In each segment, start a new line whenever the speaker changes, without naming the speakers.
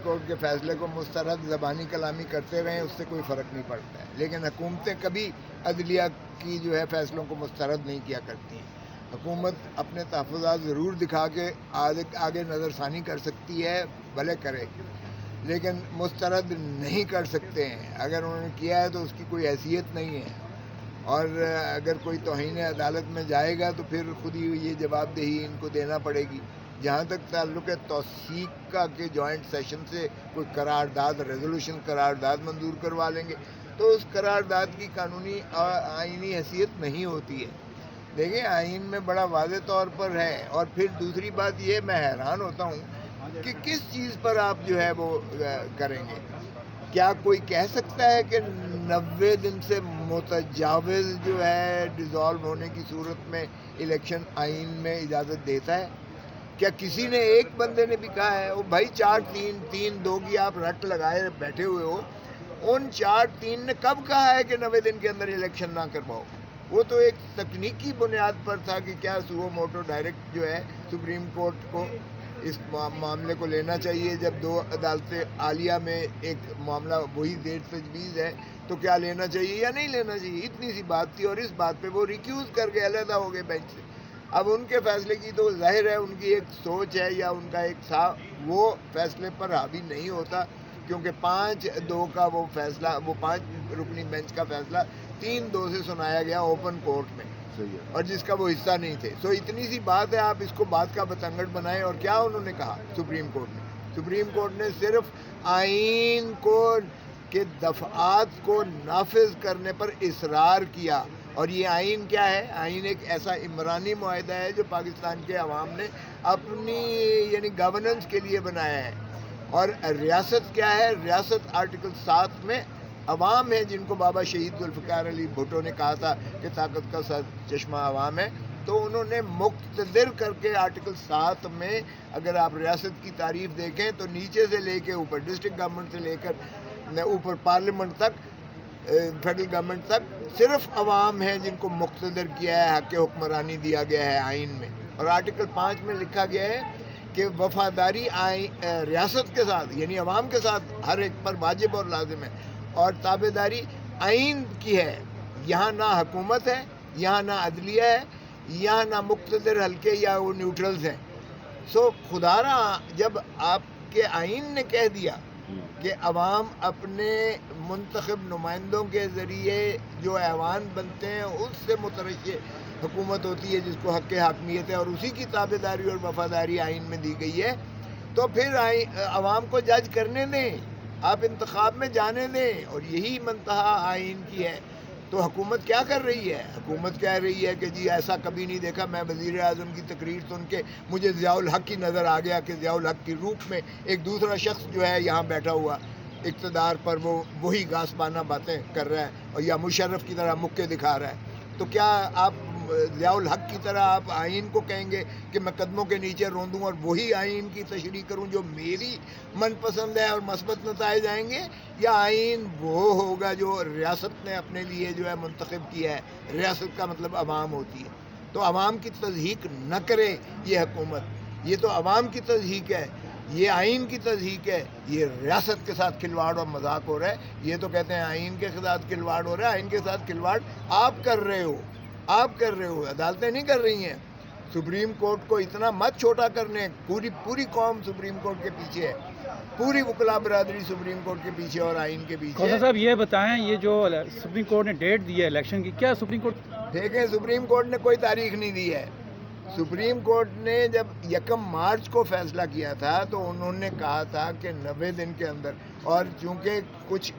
Court کے فیصلے کو مسترد زبانی کلامی کرتے رہیں، اس سے کوئی فرق نہیں پڑتا ہے، لیکن حکومتیں کبھی عدلیہ کی جو ہے فیصلوں کو مسترد نہیں کیا کرتی ہیں۔ حکومت اپنے تحفظات ضرور دکھا کے آگے نظر ثانی کر سکتی ہے، بھلے کرے، لیکن مسترد نہیں کر سکتے ہیں۔ اگر انہوں نے کیا ہے تو اس کی کوئی حیثیت نہیں ہے، اور اگر کوئی توہین عدالت میں جائے گا تو پھر خود ہی یہ جواب دہی ان کو دینا پڑے گی۔ جہاں تک تعلق ہے توثیق کا کہ جوائنٹ سیشن سے کوئی قرارداد، ریزولوشن قرارداد منظور کروا لیں گے، تو اس قرارداد کی قانونی آئینی حیثیت نہیں ہوتی ہے۔ دیکھیں آئین میں بڑا واضح طور پر ہے، اور پھر دوسری بات یہ میں حیران ہوتا ہوں کہ کس چیز پر آپ جو ہے وہ کریں گے۔ کیا کوئی کہہ سکتا ہے کہ 90 دن سے متجاوز جو ہے ڈیزالو ہونے کی صورت میں الیکشن آئین میں اجازت دیتا ہے؟ کیا کسی نے، ایک بندے نے بھی کہا ہے وہ بھائی 4-3-3-2 کی آپ رٹ لگائے بیٹھے ہوئے ہو، ان 4-3 نے کب کہا ہے کہ 90 دن کے اندر الیکشن نہ کرواؤ؟ وہ تو ایک تکنیکی بنیاد پر تھا کہ کیا سو موٹو ڈائریکٹ جو ہے سپریم کورٹ کو اس معاملے کو لینا چاہیے، جب دو عدالتیں عالیہ میں ایک معاملہ وہی زیر تجویز ہے تو کیا لینا چاہیے یا نہیں لینا چاہیے، اتنی سی بات تھی، اور اس بات پہ وہ ریکیوز کر کے علیحدہ ہو گئے بینچ سے۔ اب ان کے فیصلے کی تو ظاہر ہے ان کی ایک سوچ ہے یا ان کا ایک تھا، وہ فیصلے پر حاوی نہیں ہوتا، کیونکہ 5-2 کا وہ فیصلہ، وہ 5 رکنی بینچ کا فیصلہ 3-2 سے سنایا گیا اوپن کورٹ میں، اور جس کا وہ حصہ نہیں تھے۔ سو اتنی سی بات ہے، آپ اس کو بات کا بتنگڑ بنائیں۔ اور کیا انہوں نے کہا سپریم کورٹ نے صرف آئین کو کے دفعات کو نافذ کرنے پر اصرار کیا، اور یہ آئین کیا ہے؟ آئین ایک ایسا عمرانی معاہدہ ہے جو پاکستان کے عوام نے اپنی یعنی گورننس کے لیے بنایا ہے، اور ریاست کیا ہے؟ ریاست آرٹیکل 7 میں عوام ہے، جن کو بابا شہید ذوالفقار علی بھٹو نے کہا تھا کہ طاقت کا چشمہ عوام ہے، تو انہوں نے مقتدر کر کے آرٹیکل 7 میں، اگر آپ ریاست کی تعریف دیکھیں تو نیچے سے لے کے اوپر، ڈسٹرکٹ گورنمنٹ سے لے کر اوپر پارلیمنٹ تک، فیڈرل گورنمنٹ تک، صرف عوام ہیں جن کو مقتدر کیا ہے، حق حکمرانی دیا گیا ہے آئین میں۔ اور آرٹیکل 5 میں لکھا گیا ہے کہ وفاداری ریاست کے ساتھ یعنی عوام کے ساتھ ہر ایک پر واجب اور لازم ہے، اور تابعداری آئین کی ہے۔ یہاں نہ حکومت ہے، یہاں نہ عدلیہ ہے، یہاں نہ مقتدر حلقے یا وہ نیوٹرلز ہیں۔ سو خدا را، جب آپ کے آئین نے کہہ دیا کہ عوام اپنے منتخب نمائندوں کے ذریعے جو ایوان بنتے ہیں اس سے مترشح حکومت ہوتی ہے جس کو حق حاکمیت ہے، اور اسی کی تابعداری اور وفاداری آئین میں دی گئی ہے، تو پھر عوام کو جج کرنے دیں، آپ انتخاب میں جانے دیں، اور یہی منتہا آئین کی ہے۔ تو حکومت کیا کر رہی ہے؟ حکومت کہہ رہی ہے کہ جی ایسا کبھی نہیں دیکھا، میں وزیر اعظم کی تقریر سن کے مجھے ضیاء الحق کی نظر آ گیا کہ ضیاء الحق کی روپ میں ایک دوسرا شخص جو ہے یہاں بیٹھا ہوا اقتدار پر، وہ وہی غاصبانہ باتیں کر رہا ہے، اور یا مشرف کی طرح مکے دکھا رہا ہے۔ تو کیا آپ ضیاء الحق کی طرح آپ آئین کو کہیں گے کہ میں قدموں کے نیچے روندوں اور وہی آئین کی تشریح کروں جو میری من پسند ہے اور مثبت نتائج آئیں گے، یا آئین وہ ہوگا جو ریاست نے اپنے لیے جو ہے منتخب کیا ہے؟ ریاست کا مطلب عوام ہوتی ہے، تو عوام کی تضحیک نہ کرے یہ حکومت، یہ تو عوام کی تضحیک ہے، یہ آئین کی تضحیک ہے، یہ ریاست کے ساتھ کھلواڑ اور مذاق ہو رہا ہے۔ یہ تو کہتے ہیں آئین کے ساتھ کھلواڑ ہو رہا ہے، آئین کے ساتھ کھلواڑ آپ کر رہے ہو، آپ کر رہے ہو، عدالتیں نہیں کر رہی ہیں۔ سپریم کورٹ کو اتنا مت چھوٹا کرنے، پوری قوم سپریم کورٹ کے پیچھے ہے، پوری وکلا برادری سپریم کورٹ کے پیچھے اور آئین کے پیچھے۔
کوثر صاحب یہ بتائیں، یہ جو سپریم کورٹ نے ڈیٹ دی ہے الیکشن کی، کیا سپریم کورٹ؟
دیکھیں سپریم کورٹ نے کوئی تاریخ نہیں دی ہے۔ سپریم کورٹ نے جب 1 مارچ کو فیصلہ کیا تھا تو انہوں نے کہا تھا کہ 90 دن کے اندر، اور چونکہ کچھ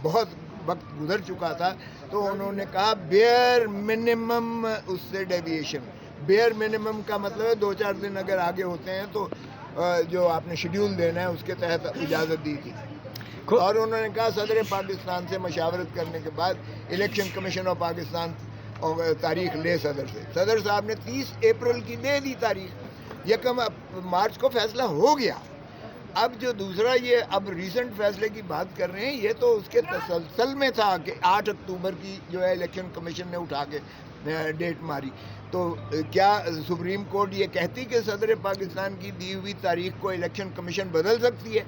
بہت وقت گزر چکا تھا تو انہوں نے کہا بیئر منیمم اس سے ڈیویشن، بیئر منیمم کا مطلب ہے 2-4 دن اگر آگے ہوتے ہیں تو جو آپ نے شیڈیول دینا ہے اس کے تحت اجازت دی تھی۔ اور انہوں نے کہا صدر پاکستان سے مشاورت کرنے کے بعد الیکشن کمیشن آف پاکستان تاریخ لے صدر سے، صدر صاحب نے 30 اپریل کی دے دی تاریخ، 1 مارچ کو فیصلہ ہو گیا۔ اب جو دوسرا یہ اب ریسنٹ فیصلے کی بات کر رہے ہیں، یہ تو اس کے تسلسل میں تھا کہ 8 اکتوبر کی جو ہے الیکشن کمیشن نے اٹھا کے ڈیٹ ماری۔ تو کیا سپریم کورٹ یہ کہتی کہ صدر پاکستان کی دی ہوئی تاریخ کو الیکشن کمیشن بدل سکتی ہے؟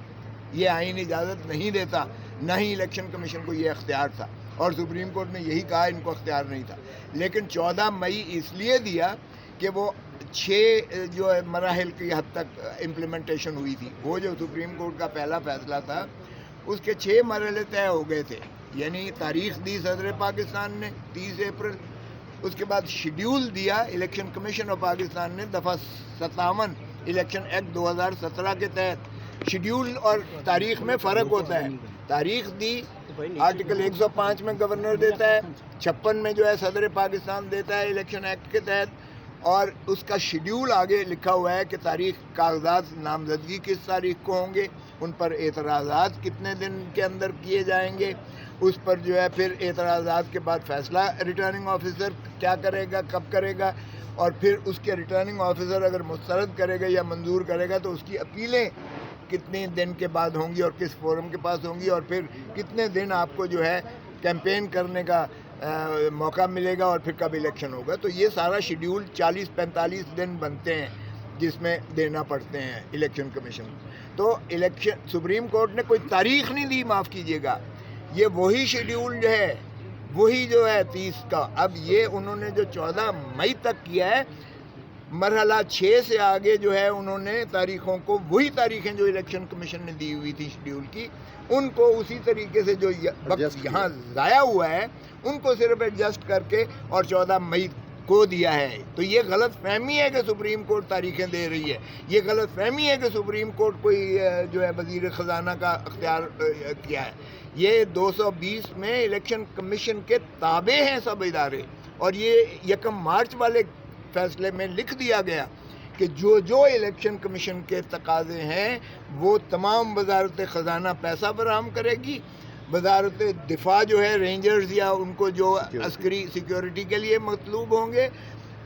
یہ آئین اجازت نہیں دیتا، نہ ہی الیکشن کمیشن کو یہ اختیار تھا، اور سپریم کورٹ نے یہی کہا ان کو اختیار نہیں تھا. لیکن 14 مئی اس لیے دیا کہ وہ 6 جو ہے مراحل کی حد تک امپلیمنٹیشن ہوئی تھی. وہ جو سپریم کورٹ کا پہلا فیصلہ تھا اس کے 6 مرحلے طے ہو گئے تھے. یعنی تاریخ دی صدر پاکستان نے 30 اپریل، اس کے بعد شیڈیول دیا الیکشن کمیشن آف پاکستان نے دفعہ 57 الیکشن ایکٹ 2017 کے تحت. شیڈیول اور تاریخ میں فرق ہوتا ہے. تاریخ دی آرٹیکل 105 میں گورنر دیتا ہے، 56 میں جو ہے صدر پاکستان دیتا ہے الیکشن ایکٹ کے تحت، اور اس کا شیڈیول آگے لکھا ہوا ہے کہ تاریخ کاغذات نامزدگی کس تاریخ کو ہوں گے، ان پر اعتراضات کتنے دن کے اندر کیے جائیں گے، اس پر جو ہے پھر اعتراضات کے بعد فیصلہ ریٹرننگ آفیسر کیا کرے گا، کب کرے گا، اور پھر اس کے ریٹرننگ آفیسر اگر مسترد کرے گا یا منظور کرے گا تو اس کی اپیلیں کتنے دن کے بعد ہوں گی اور کس فورم کے پاس ہوں گی، اور پھر کتنے دن آپ کو جو ہے کیمپین کرنے کا موقع ملے گا، اور پھر کب الیکشن ہوگا. تو یہ سارا شیڈیول 40-45 دن بنتے ہیں جس میں دینا پڑتے ہیں الیکشن کمیشن. تو الیکشن سپریم کورٹ نے کوئی تاریخ نہیں دی، معاف کیجیے گا، یہ وہی شیڈیول جو ہے وہی جو ہے 30 کا. اب یہ انہوں نے جو 14 مئی تک کیا ہے، مرحلہ 6 سے آگے جو ہے انہوں نے تاریخوں کو، وہی تاریخیں جو الیکشن کمیشن نے دی ہوئی تھی شیڈیول کی، ان کو اسی طریقے سے جو وقت یہاں ضائع ہوا ہے ان کو صرف ایڈجسٹ کر کے اور 14 مئی کو دیا ہے. تو یہ غلط فہمی ہے کہ سپریم کورٹ تاریخیں دے رہی ہے، یہ غلط فہمی ہے کہ سپریم کورٹ کوئی جو ہے وزیر خزانہ کا اختیار کیا ہے. یہ 220 میں الیکشن کمیشن کے تابع ہیں سب ادارے، اور یہ 1 مارچ والے فیصلے میں لکھ دیا گیا کہ جو الیکشن کمیشن کے تقاضے ہیں وہ تمام وزارت خزانہ پیسہ فراہم کرے گی. وزارت دفاع جو ہے رینجرز یا ان کو جو عسکری سیکیورٹی کے لیے مطلوب ہوں گے،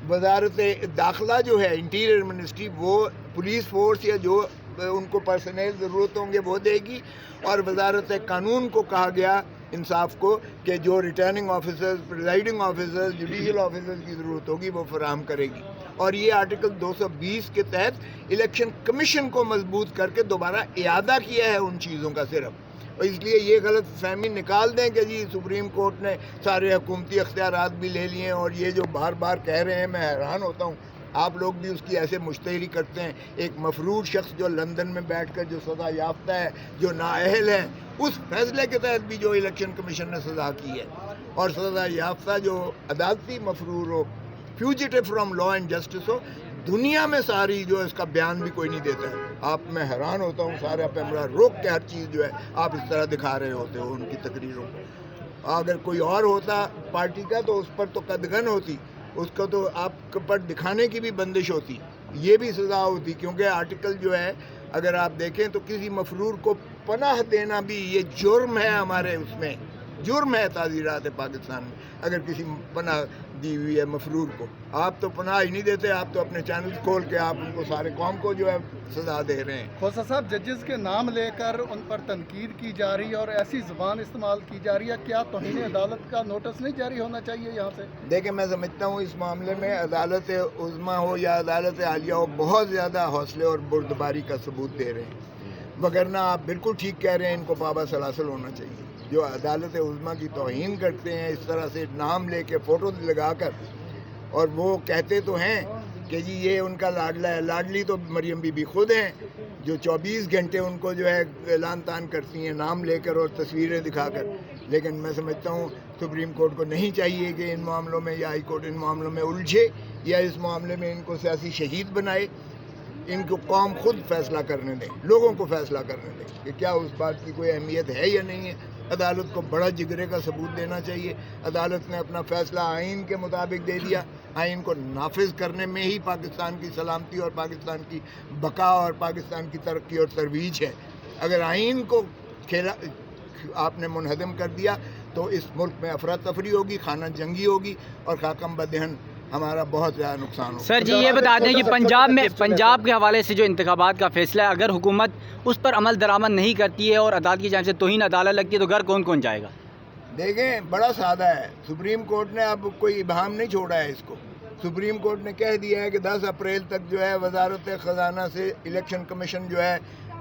وزارت داخلہ جو ہے انٹیریئر منسٹری وہ پولیس فورس یا جو ان کو پرسنل ضرورت ہوں گے وہ دے گی، اور وزارت قانون کو کہا گیا انصاف کو کہ جو returning officers, presiding officers, judicial officers کی ضرورت ہوگی وہ فراہم کرے گی. اور یہ آرٹیکل 220 کے تحت الیکشن کمیشن کو مضبوط کر کے دوبارہ اعادہ کیا ہے ان چیزوں کا صرف. اور اس لیے یہ غلط فہمی نکال دیں کہ جی سپریم کورٹ نے سارے حکومتی اختیارات بھی لے لیے ہیں. اور یہ جو بار بار کہہ رہے ہیں، میں حیران ہوتا ہوں، آپ لوگ بھی اس کی ایسے مشتہری کرتے ہیں. ایک مفرور شخص جو لندن میں بیٹھ کر جو سزا یافتہ ہے، جو نااہل ہے، اس فیصلے کے تحت بھی جو الیکشن کمیشن نے سزا کی ہے، اور سزا یافتہ جو عدالتی مفرور ہو، فیوجیٹو فرام لا اینڈ جسٹس ہو، دنیا میں ساری جو اس کا بیان بھی کوئی نہیں دیتا ہے. آپ میں حیران ہوتا ہوں، سارے پیمرا روک کے ہر چیز جو ہے آپ اس طرح دکھا رہے ہوتے ہو ان کی تقریروں کو. اگر کوئی اور ہوتا پارٹی کا تو اس پر تو قدغن ہوتی، اس کو تو آپ پر دکھانے کی بھی بندش ہوتی، یہ بھی سزا ہوتی. کیونکہ آرٹیکل جو ہے اگر آپ دیکھیں تو کسی مفرور کو پناہ دینا بھی یہ جرم ہے، ہمارے اس میں جرم ہے تعزیرات پاکستان میں. اگر کسی پناہ دی ہوئی ہے مفرور کو، آپ تو پناہ ہی نہیں دیتے، آپ تو اپنے چینل کھول کے آپ ان کو سارے قوم کو جو ہے سزا دے رہے ہیں.
کھوسہ صاحب، ججز کے نام لے کر ان پر تنقید کی جا رہی ہے اور ایسی زبان استعمال کی جا رہی ہے، کیا توہین عدالت کا نوٹس نہیں جاری ہونا چاہیے یہاں سے؟
دیکھیں، میں سمجھتا ہوں اس معاملے میں عدالت عظمیٰ ہو یا عدالت عالیہ ہو، بہت زیادہ حوصلے اور بردباری کا ثبوت دے رہے ہیں. وگرنہ آپ بالکل ٹھیک کہہ رہے ہیں، ان کو پابند سلاسل ہونا چاہیے. جو عدالت عظمیٰ کی توہین کرتے ہیں اس طرح سے نام لے کے فوٹو لگا کر، اور وہ کہتے تو ہیں کہ جی یہ ان کا لاڈلا ہے، لاڈلی تو مریم بی بی خود ہیں جو 24 گھنٹے ان کو جو ہے اعلان تان کرتی ہیں نام لے کر اور تصویریں دکھا کر. لیکن میں سمجھتا ہوں سپریم کورٹ کو نہیں چاہیے کہ ان معاملوں میں یا ہائی کورٹ ان معاملوں میں الجھے یا اس معاملے میں ان کو سیاسی شہید بنائے. ان کو قوم خود فیصلہ کرنے دیں، لوگوں کو فیصلہ کرنے دیں کہ کیا اس بات کی کوئی اہمیت ہے یا نہیں ہے. عدالت کو بڑا جگرے کا ثبوت دینا چاہیے. عدالت نے اپنا فیصلہ آئین کے مطابق دے دیا. آئین کو نافذ کرنے میں ہی پاکستان کی سلامتی اور پاکستان کی بقا اور پاکستان کی ترقی اور ترویج ہے. اگر آئین کو آپ نے منہدم کر دیا تو اس ملک میں افراتفری ہوگی، خانہ جنگی ہوگی، اور خاکم بدہن ہمارا بہت زیادہ نقصان ہوگا.
سر جی یہ بتا دیں کہ پنجاب کے حوالے سے جو انتخابات کا فیصلہ ہے، اگر حکومت اس پر عمل درآمد نہیں کرتی ہے اور عدالت کی جانب سے توہین عدالت لگتی ہے تو گھر کون کون جائے گا؟
دیکھیں، بڑا سادہ ہے. سپریم کورٹ نے اب کوئی ابہام نہیں چھوڑا ہے اس کو. سپریم کورٹ نے کہہ دیا ہے کہ 10 اپریل تک جو ہے وزارت خزانہ سے الیکشن کمیشن جو ہے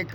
1